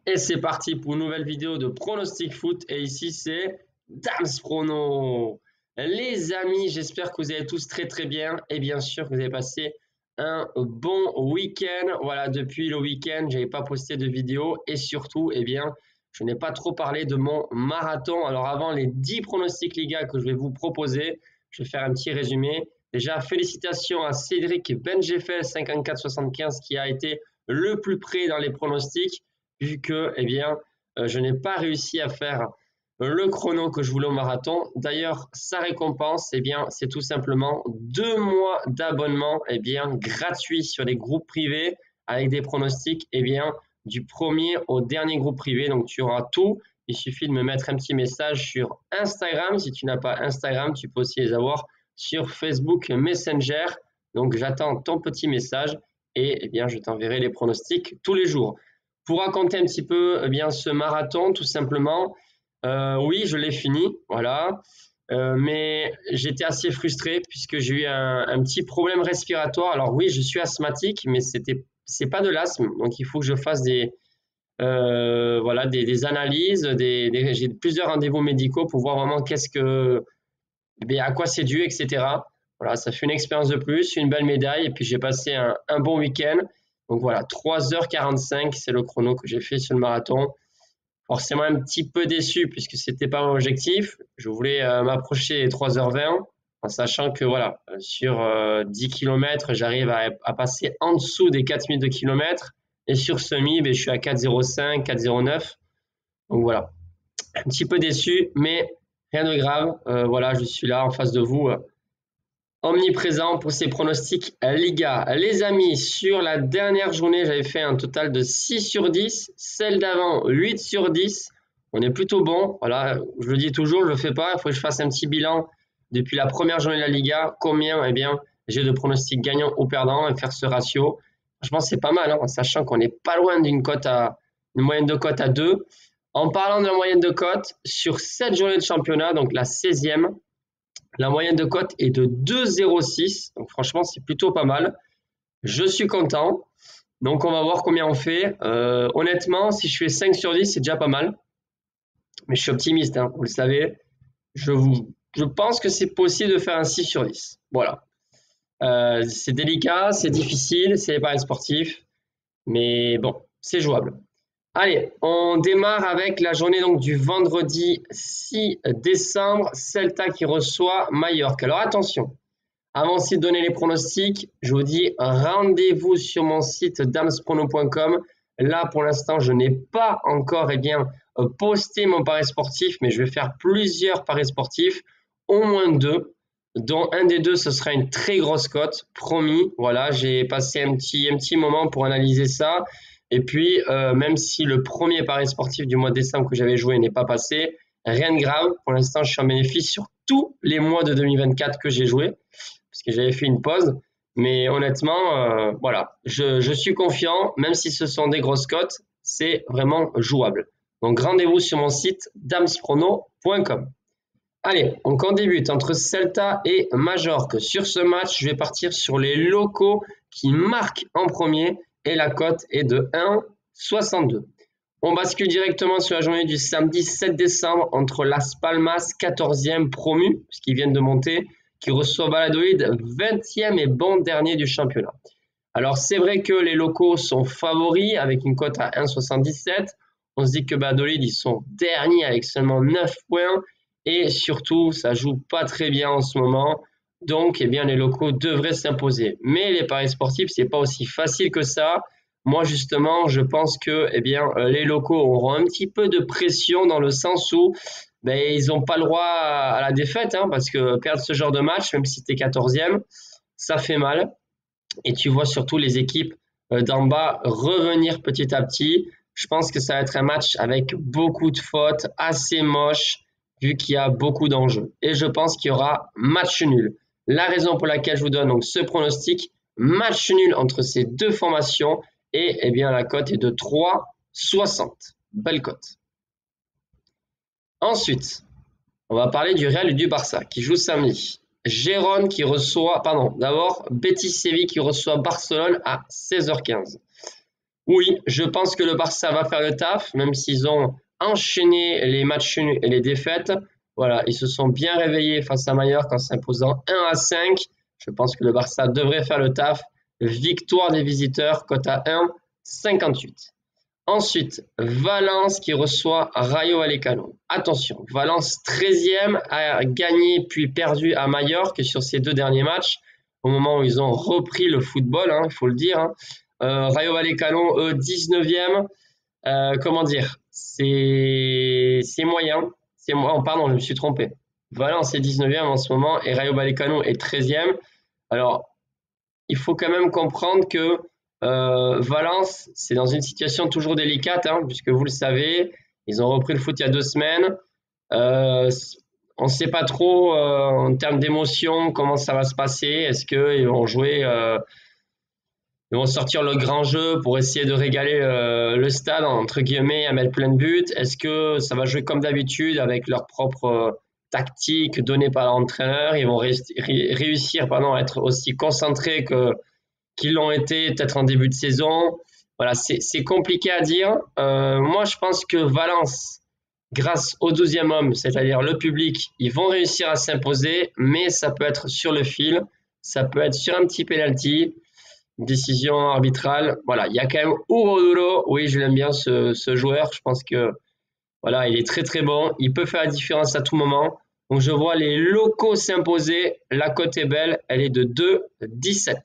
Et c'est parti pour une nouvelle vidéo de pronostic foot. Et ici, c'est Dams Prono. Les amis, j'espère que vous allez tous très bien. Et bien sûr que vous avez passé un bon week-end. Voilà, depuis le week-end, je n'avais pas posté de vidéo. Et surtout, je n'ai pas trop parlé de mon marathon. Alors avant les 10 pronostics Liga que je vais vous proposer, je vais faire un petit résumé. Déjà, félicitations à Cédric Benjefel 5475 qui a été le plus près dans les pronostics vu que je n'ai pas réussi à faire le chrono que je voulais au marathon. D'ailleurs, sa récompense, c'est tout simplement 2 mois d'abonnement gratuit sur les groupes privés avec des pronostics du premier au dernier groupe privé. Donc, tu auras tout. Il suffit de me mettre un petit message sur Instagram. Si tu n'as pas Instagram, tu peux aussi les avoir sur Facebook Messenger. Donc, j'attends ton petit message et je t'enverrai les pronostics tous les jours. Pour raconter un petit peu ce marathon, tout simplement, oui, je l'ai fini, voilà. Mais j'étais assez frustré puisque j'ai eu un petit problème respiratoire. Alors oui, je suis asthmatique, mais c'est pas de l'asthme. Donc il faut que je fasse des analyses, j'ai plusieurs rendez-vous médicaux pour voir vraiment à quoi c'est dû, etc. Voilà, ça fait une expérience de plus, une belle médaille, et puis j'ai passé un bon week-end. Donc voilà, 3h45, c'est le chrono que j'ai fait sur le marathon. Forcément un petit peu déçu puisque c'était pas mon objectif. Je voulais m'approcher des 3h20 en sachant que voilà, sur 10 km, j'arrive à passer en dessous des 4 minutes de kilomètre. Et sur semi, je suis à 4,05, 4,09. Donc voilà, un petit peu déçu, mais rien de grave. Voilà, je suis là en face de vous. Omniprésent pour ces pronostics Liga. Les amis, sur la dernière journée, j'avais fait un total de 6 sur 10. Celle d'avant, 8 sur 10. On est plutôt bon. Voilà, je le dis toujours, je ne le fais pas. Il faut que je fasse un petit bilan depuis la première journée de la Liga. Combien j'ai de pronostics gagnants ou perdants et faire ce ratio. Franchement, c'est pas mal, en sachant qu'on n'est pas loin d'une moyenne de cote à 2. En parlant de la moyenne de cote, sur cette journée de championnat, donc la 16e, la moyenne de cote est de 2,06. Donc franchement, c'est plutôt pas mal. Je suis content. Donc on va voir combien on fait. Honnêtement, si je fais 5 sur 10, c'est déjà pas mal. Mais je suis optimiste, vous le savez. Je pense que c'est possible de faire un 6 sur 10. Voilà. C'est délicat, c'est difficile, c'est les paris sportifs. Mais bon, c'est jouable. Allez, on démarre avec la journée donc du vendredi 6 décembre, Celta qui reçoit Mallorca. Alors attention, avant aussi de donner les pronostics, je vous dis rendez-vous sur mon site damsprono.com. Là, pour l'instant, je n'ai pas encore posté mon pari sportif, mais je vais faire plusieurs paris sportifs, au moins 2, dont un des 2, ce sera une très grosse cote, promis. Voilà, j'ai passé un petit moment pour analyser ça. Et puis, même si le premier pari sportif du mois de décembre que j'avais joué n'est pas passé, rien de grave. Pour l'instant, je suis en bénéfice sur tous les mois de 2024 que j'ai joué, parce que j'avais fait une pause. Mais honnêtement, voilà, je suis confiant, même si ce sont des grosses cotes, c'est vraiment jouable. Donc, rendez-vous sur mon site damsprono.com. Allez, donc on débute entre Celta et Majorque. Sur ce match, je vais partir sur les locaux qui marquent en premier et la cote est de 1,62. On bascule directement sur la journée du samedi 7 décembre entre Las Palmas, 14e promu, puisqu'ils viennent de monter, qui reçoit Valladolid, 20e et bon dernier du championnat. Alors c'est vrai que les locaux sont favoris avec une cote à 1,77. On se dit que Valladolid, ils sont derniers avec seulement 9 points. Et surtout, ça joue pas très bien en ce moment. Donc, les locaux devraient s'imposer. Mais les paris sportifs, c'est pas aussi facile que ça. Moi, justement, je pense que les locaux auront un petit peu de pression dans le sens où ils n'ont pas le droit à la défaite, parce que perdre ce genre de match, même si tu es 14e, ça fait mal. Et tu vois surtout les équipes d'en bas revenir petit à petit. Je pense que ça va être un match avec beaucoup de fautes, assez moche, vu qu'il y a beaucoup d'enjeux. Et je pense qu'il y aura match nul. La raison pour laquelle je vous donne donc ce pronostic, match nul entre ces deux formations, et la cote est de 3,60. Belle cote. Ensuite, on va parler du Real et du Barça qui joue samedi. Gérone qui reçoit, d'abord Betis Séville qui reçoit Barcelone à 16h15. Oui, je pense que le Barça va faire le taf, même s'ils ont enchaîné les matchs nuls et les défaites. Voilà, ils se sont bien réveillés face à Mallorca en s'imposant 1-5. Je pense que le Barça devrait faire le taf. Victoire des visiteurs, cote à 1,58. Ensuite, Valence qui reçoit Rayo Vallecano. Attention, Valence 13e a gagné puis perdu à Majorque sur ces deux derniers matchs, au moment où ils ont repris le football, il faut le dire. Rayo Vallecano, eux, 19e. Comment dire? C'est moyen. Pardon, je me suis trompé. Valence est 19e en ce moment et Rayo Vallecano est 13e. Alors, il faut quand même comprendre que Valence, c'est dans une situation toujours délicate, puisque vous le savez, ils ont repris le foot il y a 2 semaines. On ne sait pas trop en termes d'émotion comment ça va se passer. Est-ce qu'ils vont jouer, ils vont sortir le grand jeu pour essayer de régaler le stade, entre guillemets, à mettre plein de buts? Est-ce que ça va jouer comme d'habitude avec leur propre tactique donnée par l'entraîneur? Ils vont réussir à être aussi concentrés qu'ils l'ont été peut-être en début de saison. Voilà, c'est compliqué à dire. Moi, je pense que Valence, grâce au 12e homme, c'est-à-dire le public, ils vont réussir à s'imposer, mais ça peut être sur le fil, ça peut être sur un petit penalty, décision arbitrale. Voilà, il y a quand même Uroduro. Oui, je l'aime bien ce joueur. Je pense que voilà, il est très très bon. Il peut faire la différence à tout moment. Donc je vois les locaux s'imposer. La cote est belle. Elle est de 2,17.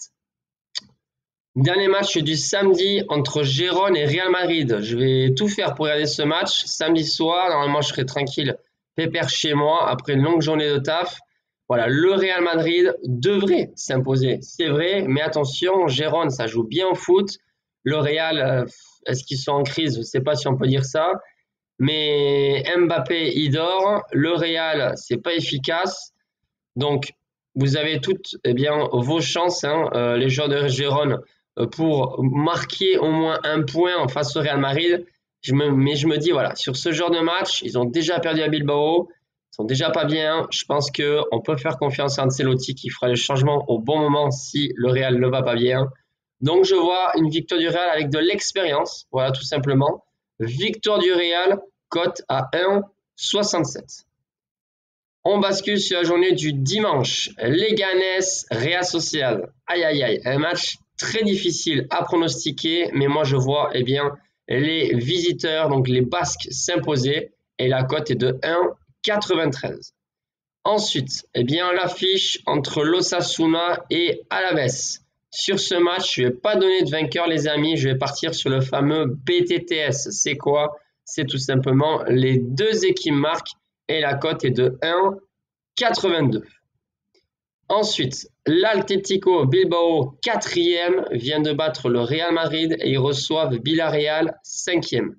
Dernier match du samedi entre Gérone et Real Madrid. Je vais tout faire pour regarder ce match. Samedi soir, normalement, je serai tranquille, pépère chez moi, après une longue journée de taf. Voilà, le Real Madrid devrait s'imposer, c'est vrai, mais attention, Gérone, ça joue bien au foot. Le Real, est-ce qu'ils sont en crise? Je ne sais pas si on peut dire ça. Mais Mbappé, il dort. Le Real, c'est pas efficace. Donc, vous avez toutes vos chances, les joueurs de Gérone, pour marquer au moins un point en face au Real Madrid. Mais je me dis, voilà, sur ce genre de match, ils ont déjà perdu à Bilbao, ils sont déjà pas bien. Je pense qu'on peut faire confiance à Ancelotti qui fera le changement au bon moment si le Real ne va pas bien. Donc, je vois une victoire du Real avec de l'expérience, voilà, tout simplement. Victoire du Real, cote à 1,67. On bascule sur la journée du dimanche. Leganés, Real Sociedad. Aïe, aïe, aïe. Un match très difficile à pronostiquer, mais moi je vois les visiteurs, donc les Basques, s'imposer. Et la cote est de 1,93. Ensuite, l'affiche entre l'Osasuna et Alaves. Sur ce match, je ne vais pas donner de vainqueur, les amis. Je vais partir sur le fameux BTTS. C'est quoi? C'est tout simplement les deux équipes marquent et la cote est de 1,82. Ensuite, l'Atlético Bilbao, 4e, vient de battre le Real Madrid et ils reçoivent Villarreal, 5e.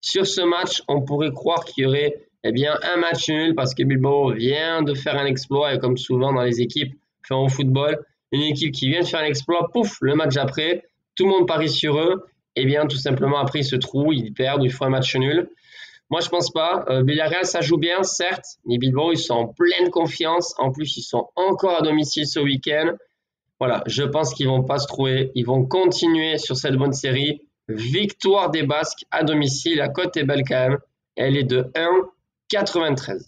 Sur ce match, on pourrait croire qu'il y aurait un match nul parce que Bilbao vient de faire un exploit et comme souvent dans les équipes au football, une équipe qui vient de faire un exploit, pouf, le match après, tout le monde parie sur eux. Tout simplement, après, ils se trouvent, ils perdent, ils font un match nul. Moi, je pense pas. Villarreal, ça joue bien, certes, mais Bilbao, ils sont en pleine confiance. En plus, ils sont encore à domicile ce week-end. Voilà, je pense qu'ils vont pas se trouver. Ils vont continuer sur cette bonne série. Victoire des Basques à domicile. La cote est belle quand même. Elle est de 1,93.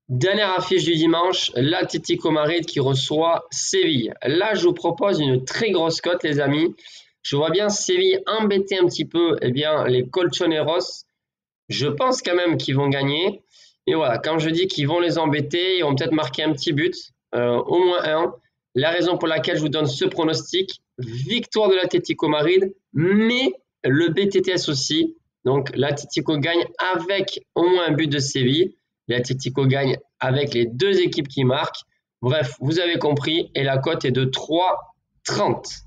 Dernière affiche du dimanche, l'Atlético Madrid qui reçoit Séville. Là, je vous propose une très grosse cote, les amis. Je vois bien Séville embêter un petit peu les Colchoneros. Je pense quand même qu'ils vont gagner. Et voilà, quand je dis qu'ils vont les embêter, ils vont peut-être marquer un petit but, au moins un. La raison pour laquelle je vous donne ce pronostic, victoire de l'Atlético Madrid, mais le BTTS aussi. Donc l'Atlético gagne avec au moins un but de Séville. L'Atlético gagne avec les deux équipes qui marquent. Bref, vous avez compris. Et la cote est de 3,30.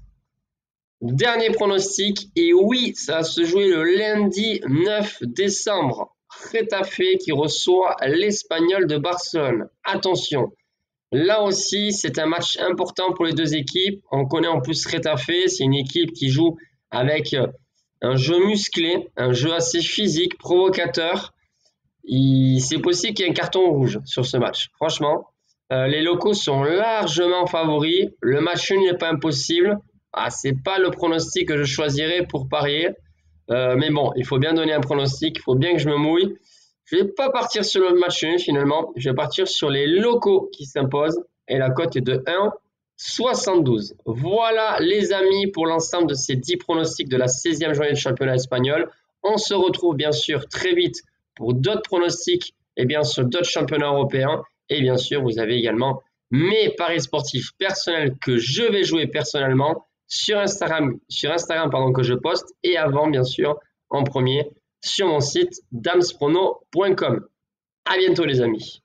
Dernier pronostic, et oui, ça va se jouer le lundi 9 décembre. Getafe qui reçoit l'Espagnol de Barcelone. Attention, là aussi, c'est un match important pour les deux équipes. On connaît en plus Getafe, c'est une équipe qui joue avec un jeu musclé, un jeu assez physique, provocateur. C'est possible qu'il y ait un carton rouge sur ce match. Franchement, les locaux sont largement favoris. Le match nul n'est pas impossible. Ah, c'est pas le pronostic que je choisirais pour parier. Mais bon, il faut bien donner un pronostic, il faut bien que je me mouille. Je vais pas partir sur le match nul finalement. Je vais partir sur les locaux qui s'imposent. Et la cote est de 1,72. Voilà les amis pour l'ensemble de ces 10 pronostics de la 16e journée de championnat espagnol. On se retrouve bien sûr très vite pour d'autres pronostics et bien sûr d'autres championnats européens. Et bien sûr, vous avez également mes paris sportifs personnels que je vais jouer personnellement sur Instagram pardon, que je poste et avant bien sûr en premier sur mon site damsprono.com. À bientôt les amis.